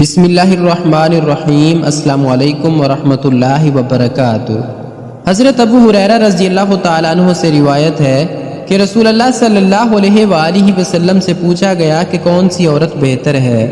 بسم اللہ الرحمن الرحیم۔ السلام علیکم ورحمۃ اللہ وبرکاتہ۔ حضرت ابو ہریرہ رضی اللہ تعالیٰ عنہ سے روایت ہے کہ رسول اللہ صلی اللہ علیہ وآلہ وسلم سے پوچھا گیا کہ کون سی عورت بہتر ہے۔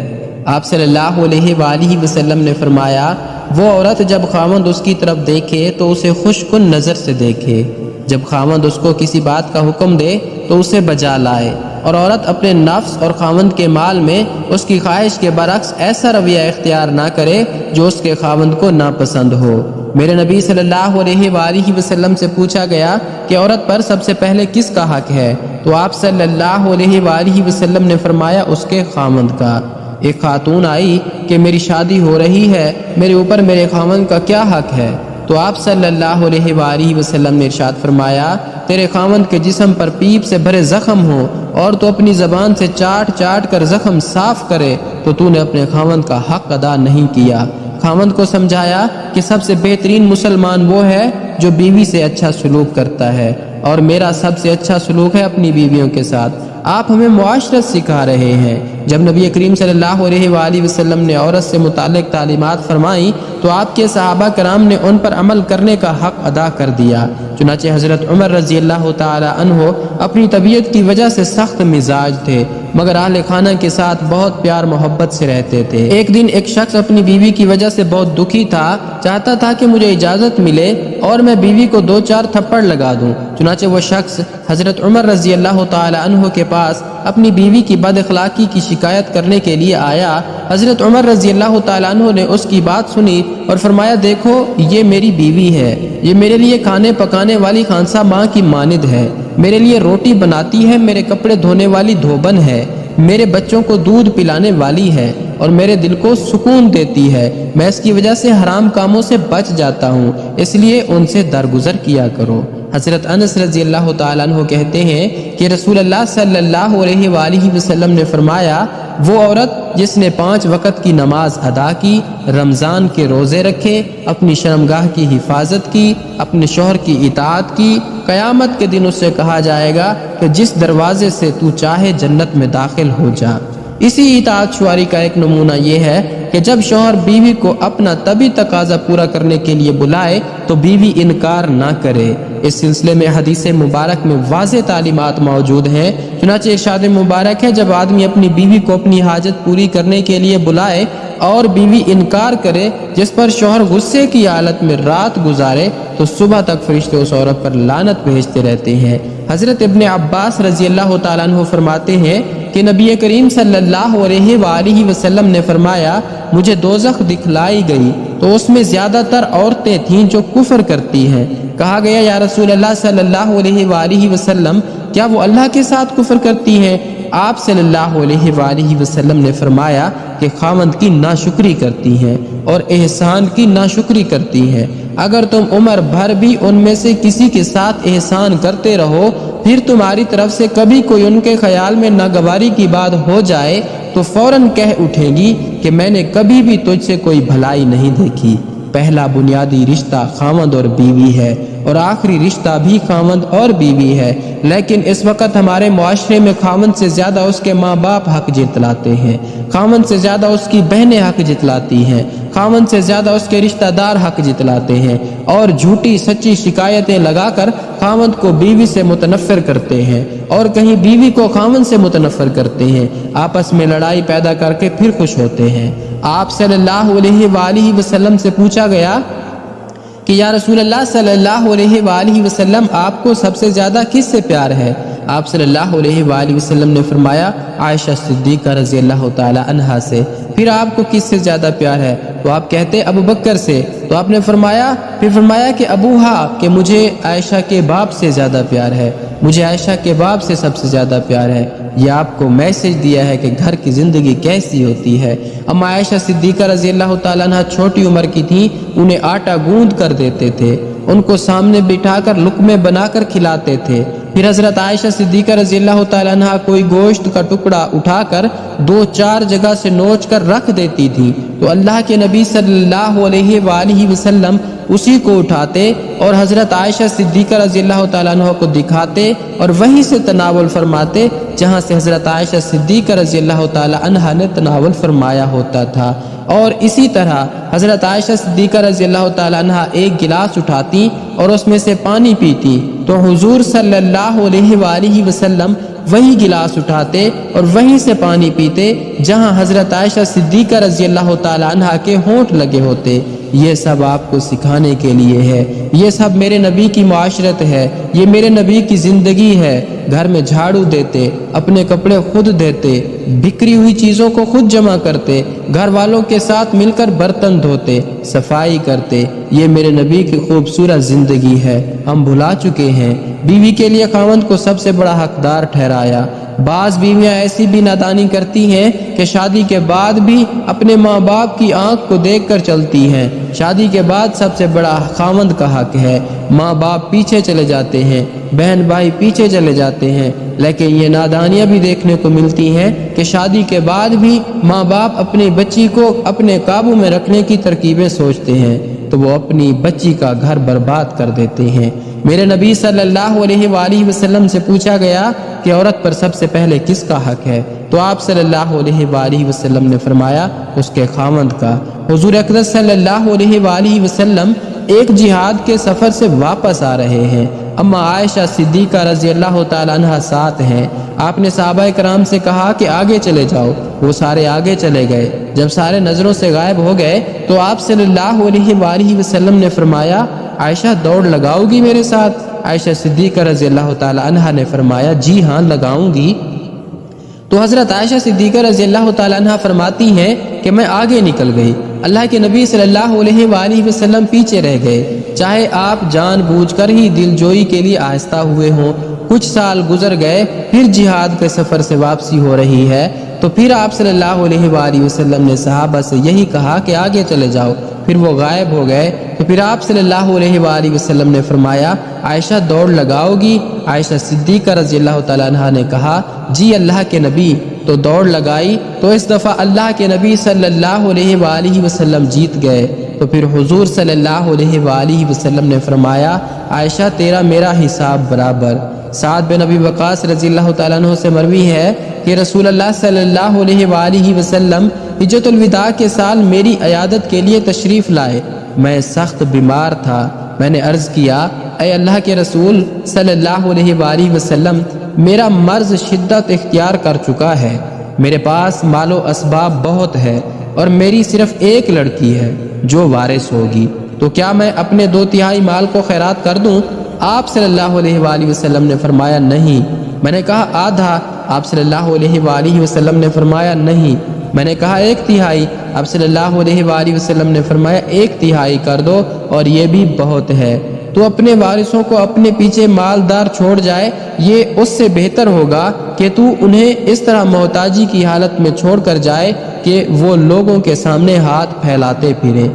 آپ صلی اللہ علیہ وآلہ وسلم نے فرمایا، وہ عورت جب خاوند اس کی طرف دیکھے تو اسے خوش کن نظر سے دیکھے، جب خاوند اس کو کسی بات کا حکم دے تو اسے بجا لائے، اور عورت اپنے نفس اور خاوند کے مال میں اس کی خواہش کے برعکس ایسا رویہ اختیار نہ کرے جو اس کے خاوند کو ناپسند ہو۔ میرے نبی صلی اللہ علیہ وآلہ وسلم سے پوچھا گیا کہ عورت پر سب سے پہلے کس کا حق ہے، تو آپ صلی اللہ علیہ وآلہ وسلم نے فرمایا اس کے خاوند کا۔ ایک خاتون آئی کہ میری شادی ہو رہی ہے، میرے اوپر میرے خاوند کا کیا حق ہے؟ تو آپ صلی اللہ علیہ وآلہ وسلم نے ارشاد فرمایا، تیرے خاوند کے جسم پر پیپ سے بھرے زخم ہو اور تو اپنی زبان سے چاٹ چاٹ کر زخم صاف کرے تو تو نے اپنے خاوند کا حق ادا نہیں کیا۔ خاوند کو سمجھایا کہ سب سے بہترین مسلمان وہ ہے جو بیوی سے اچھا سلوک کرتا ہے، اور میرا سب سے اچھا سلوک ہے اپنی بیویوں کے ساتھ۔ آپ ہمیں معاشرت سکھا رہے ہیں۔ جب نبی کریم صلی اللہ علیہ وآلہ وسلم نے عورت سے متعلق تعلیمات فرمائیں تو آپ کے صحابہ کرام نے ان پر عمل کرنے کا حق ادا کر دیا۔ چنانچہ حضرت عمر رضی اللہ تعالی عنہ اپنی طبیعت کی وجہ سے سخت مزاج تھے، مگر اہل خانہ کے ساتھ بہت پیار محبت سے رہتے تھے۔ ایک دن ایک شخص اپنی بیوی کی وجہ سے بہت دکھی تھا، چاہتا تھا کہ مجھے اجازت ملے اور میں بیوی کو 2-4 تھپڑ لگا دوں۔ چنانچہ وہ شخص حضرت عمر رضی اللہ تعالی عنہ کے پاس اپنی بیوی کی بد اخلاقی کی شکایت کرنے کے لیے آیا۔ حضرت عمر رضی اللہ تعالی عنہ نے اس کی بات سنی اور فرمایا، دیکھو یہ میری بیوی ہے، یہ میرے لیے کھانے پکانے والی خانسا ماں کی مانند ہے، میرے لیے روٹی بناتی ہے، میرے کپڑے دھونے والی دھوبن ہے، میرے بچوں کو دودھ پلانے والی ہے اور میرے دل کو سکون دیتی ہے۔ میں اس کی وجہ سے حرام کاموں سے بچ جاتا ہوں، اس لیے ان سے درگزر کیا کرو۔ حضرت انس رضی اللہ تعالیٰ عنہ کہتے ہیں کہ رسول اللہ صلی اللہ علیہ وآلہ وسلم نے فرمایا، وہ عورت جس نے 5 وقت کی نماز ادا کی، رمضان کے روزے رکھے، اپنی شرمگاہ کی حفاظت کی، اپنے شوہر کی اطاعت کی، قیامت کے دن اس سے کہا جائے گا کہ جس دروازے سے تو چاہے جنت میں داخل ہو جا۔ اسی اطاعت شواری کا ایک نمونہ یہ ہے کہ جب شوہر بیوی کو اپنا طبی تقاضا پورا کرنے کے لیے بلائے تو بیوی انکار نہ کرے۔ اس سلسلے میں حدیث مبارک میں واضح تعلیمات موجود ہیں۔ چنانچہ ارشاد مبارک ہے، جب آدمی اپنی بیوی کو اپنی حاجت پوری کرنے کے لیے بلائے اور بیوی انکار کرے، جس پر شوہر غصے کی حالت میں رات گزارے، تو صبح تک فرشتے اس عورت پر لعنت بھیجتے رہتے ہیں۔ حضرت ابن عباس رضی اللہ تعالیٰ عنہ فرماتے ہیں کہ نبی کریم صلی اللہ علیہ وآلہ وسلم نے فرمایا، مجھے دوزخ دکھلائی گئی تو اس میں زیادہ تر عورتیں تھیں جو کفر کرتی ہیں۔ کہا گیا، یا رسول اللہ صلی اللہ علیہ وآلہ وسلم، کیا وہ اللہ کے ساتھ کفر کرتی ہیں؟ آپ صلی اللہ علیہ وآلہ وسلم نے فرمایا کہ خاوند کی ناشکری کرتی ہیں اور احسان کی ناشکری کرتی ہیں۔ اگر تم عمر بھر بھی ان میں سے کسی کے ساتھ احسان کرتے رہو، پھر تمہاری طرف سے کبھی کوئی ان کے خیال میں ناگواری کی بات ہو جائے تو فوراً کہہ اٹھیں گی کہ میں نے کبھی بھی تجھ سے کوئی بھلائی نہیں دیکھی۔ پہلا بنیادی رشتہ خاوند اور بیوی ہے اور آخری رشتہ بھی خاوند اور بیوی ہے، لیکن اس وقت ہمارے معاشرے میں خاوند سے زیادہ اس کے ماں باپ حق جتلاتے ہیں، خاوند سے زیادہ اس کی بہنیں حق جتلاتی ہیں، خاوند سے زیادہ اس کے رشتہ دار حق جتلاتے ہیں، اور جھوٹی سچی شکایتیں لگا کر خاوند کو بیوی سے متنفر کرتے ہیں اور کہیں بیوی کو خاوند سے متنفر کرتے ہیں، آپس میں لڑائی پیدا کر کے پھر خوش ہوتے ہیں۔ آپ صلی اللہ علیہ وآلہ وسلم سے پوچھا گیا کہ یا رسول اللہ صلی اللہ علیہ وآلہ وسلم، آپ کو سب سے زیادہ کس سے پیار ہے؟ آپ صلی اللہ علیہ وآلہ وسلم نے فرمایا، عائشہ صدیقہ رضی اللہ تعالی عنہا سے۔ پھر آپ کو کس سے زیادہ پیار ہے؟ تو آپ کہتے ابو بکر سے۔ تو آپ نے فرمایا کہ ابوہا، کہ مجھے عائشہ کے باپ سے زیادہ پیار ہے، مجھے عائشہ کے باپ سے سب سے زیادہ پیار ہے۔ یہ آپ کو میسج دیا ہے کہ گھر کی زندگی کیسی ہوتی ہے۔ اما عائشہ صدیقہ رضی اللہ تعالیٰ عنہ چھوٹی عمر کی تھیں، انہیں آٹا گوندھ کر دیتے تھے، ان کو سامنے بٹھا کر لقمے بنا کر کھلاتے تھے۔ پھر حضرت عائشہ صدیقہ رضی اللہ تعالیٰ عنہ کوئی گوشت کا ٹکڑا اٹھا کر 2-4 جگہ سے نوچ کر رکھ دیتی تھی تو اللہ کے نبی صلی اللہ علیہ وآلہ وسلم اسی کو اٹھاتے اور حضرت عائشہ صدیقہ رضی اللہ تعالیٰ عنہ کو دکھاتے اور وہیں سے تناول فرماتے جہاں سے حضرت عائشہ صدیقہ رضی اللہ تعالیٰ عنہ نے تناول فرمایا ہوتا تھا۔ اور اسی طرح حضرت عائشہ صدیقہ رضی اللہ تعالیٰ عنہ ایک گلاس اٹھاتی اور اس میں سے پانی پیتی تو حضور صلی اللہ علیہ وآلہ وسلم وہی گلاس اٹھاتے اور وہیں سے پانی پیتے جہاں حضرت عائشہ صدیقہ رضی اللہ تعالیٰ عنہ کے ہونٹ لگے ہوتے۔ یہ سب آپ کو سکھانے کے لیے ہے، یہ سب میرے نبی کی معاشرت ہے، یہ میرے نبی کی زندگی ہے۔ گھر میں جھاڑو دیتے، اپنے کپڑے خود دیتے، بکھری ہوئی چیزوں کو خود جمع کرتے، گھر والوں کے ساتھ مل کر برتن دھوتے، صفائی کرتے۔ یہ میرے نبی کی خوبصورت زندگی ہے، ہم بھلا چکے ہیں۔ بیوی کے لیے خاوند کو سب سے بڑا حقدار ٹھہرایا۔ بعض بیویاں ایسی بھی نادانی کرتی ہیں کہ شادی کے بعد بھی اپنے ماں باپ کی آنکھ کو دیکھ کر چلتی ہیں۔ شادی کے بعد سب سے بڑا خاوند کا حق ہے۔ ماں باپ پیچھے چلے جاتے ہیں، بہن بھائی پیچھے چلے جاتے ہیں، لیکن یہ نادانیاں بھی دیکھنے کو ملتی ہیں کہ شادی کے بعد بھی ماں باپ اپنی بچی کو اپنے قابو میں رکھنے کی ترکیبیں سوچتے ہیں تو وہ اپنی بچی کا گھر برباد کر دیتے ہیں۔ میرے نبی صلی اللہ علیہ وآلہ وسلم سے پوچھا گیا کہ عورت پر سب سے پہلے کس کا حق ہے؟ تو آپ صلی اللہ علیہ وآلہ وسلم نے فرمایا اس کے خاوند کا۔ حضور اقدس صلی اللہ علیہ وآلہ وسلم ایک جہاد کے سفر سے واپس آ رہے ہیں، اما عائشہ صدیقہ رضی اللہ تعالیٰ عنہ ساتھ ہیں۔ آپ نے صحابہ کرام سے کہا کہ آگے چلے جاؤ، وہ سارے آگے چلے گئے۔ جب سارے نظروں سے غائب ہو گئے تو آپ صلی اللہ علیہ وآلہ وسلم نے فرمایا عائشہ دوڑ لگاؤ گی میرے ساتھ؟ عائشہ صدیقہ رضی اللہ تعالیٰ عنہ نے فرمایا جی ہاں لگاؤں گی۔ تو حضرت عائشہ صدیقہ رضی اللہ تعالیٰ عنہ فرماتی ہیں کہ میں آگے نکل گئی، اللہ کے نبی صلی اللہ علیہ وآلہ وسلم پیچھے رہ گئے، چاہے آپ جان بوجھ کر ہی دل جوئی کے لیے آہستہ ہوئے ہوں۔ کچھ سال گزر گئے، پھر جہاد کے سفر سے واپسی ہو رہی ہے تو پھر آپ صلی اللہ علیہ وآلہ وسلم نے صحابہ سے یہی کہا کہ آگے چلے جاؤ، پھر وہ غائب ہو گئے تو پھر آپ صلی اللہ علیہ وآلہ وسلم نے فرمایا عائشہ دوڑ لگاؤ گی؟ عائشہ صدیقہ رضی اللہ تعالیٰ عنہ نے کہا جی اللہ کے نبی، تو دوڑ لگائی تو اس دفعہ اللہ کے نبی صلی اللہ علیہ وآلہ وسلم جیت گئے۔ تو پھر حضور صلی اللہ علیہ وآلہ وسلم نے فرمایا عائشہ تیرا میرا حساب برابر۔ سعد بن ابی وقاص رضی اللہ تعالیٰ عنہ سے مروی ہے کہ رسول اللہ صلی اللہ علیہ وآلہ وسلم حجۃ الوداع کے سال میری عیادت کے لیے تشریف لائے۔ میں سخت بیمار تھا۔ میں نے عرض کیا اے اللہ کے رسول صلی اللہ علیہ وآلہ وسلم، میرا مرض شدت اختیار کر چکا ہے، میرے پاس مال و اسباب بہت ہے اور میری صرف ایک لڑکی ہے جو وارث ہوگی، تو کیا میں اپنے 2/3 مال کو خیرات کر دوں؟ آپ صلی اللہ علیہ وآلہ وسلم نے فرمایا نہیں۔ میں نے کہا آدھا؟ آپ صلی اللہ علیہ وآلہ وسلم نے فرمایا نہیں۔ میں نے کہا 1/3؟ آپ صلی اللہ علیہ وآلہ وسلم نے فرمایا 1/3 کر دو اور یہ بھی بہت ہے۔ تو اپنے وارثوں کو اپنے پیچھے مالدار چھوڑ جائے، یہ اس سے بہتر ہوگا کہ تو انہیں اس طرح محتاجی کی حالت میں چھوڑ کر جائے کہ وہ لوگوں کے سامنے ہاتھ پھیلاتے پھریں۔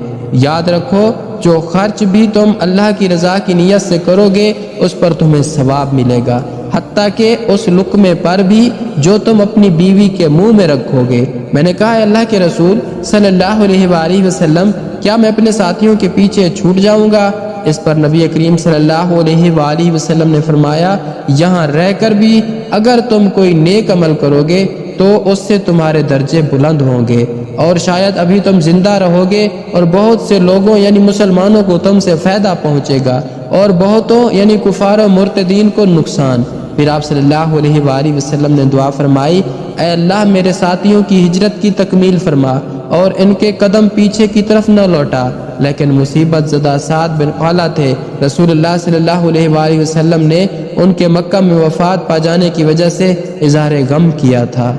یاد رکھو جو خرچ بھی تم اللہ کی رضا کی نیت سے کرو گے اس پر تمہیں ثواب ملے گا، حتیٰ کہ اس لقمے پر بھی جو تم اپنی بیوی کے منہ میں رکھو گے۔ میں نے کہا اللہ کے رسول صلی اللہ علیہ وآلہ وسلم، کیا میں اپنے ساتھیوں کے پیچھے چھوٹ جاؤں گا؟ اس پر نبی کریم صلی اللہ علیہ وآلہ وسلم نے فرمایا یہاں رہ کر بھی اگر تم کوئی نیک عمل کرو گے تو اس سے تمہارے درجے بلند ہوں گے، اور شاید ابھی تم زندہ رہو گے اور بہت سے لوگوں یعنی مسلمانوں کو تم سے فائدہ پہنچے گا اور بہتوں یعنی کفار و مرتدین کو نقصان۔ پھر آپ صلی اللہ علیہ وآلہ وسلم نے دعا فرمائی اے اللہ میرے ساتھیوں کی ہجرت کی تکمیل فرما اور ان کے قدم پیچھے کی طرف نہ لوٹا۔ لیکن مصیبت زدہ سعد بن قالہ تھے، رسول اللہ صلی اللہ علیہ وآلہ وسلم نے ان کے مکہ میں وفات پا جانے کی وجہ سے اظہار غم کیا تھا۔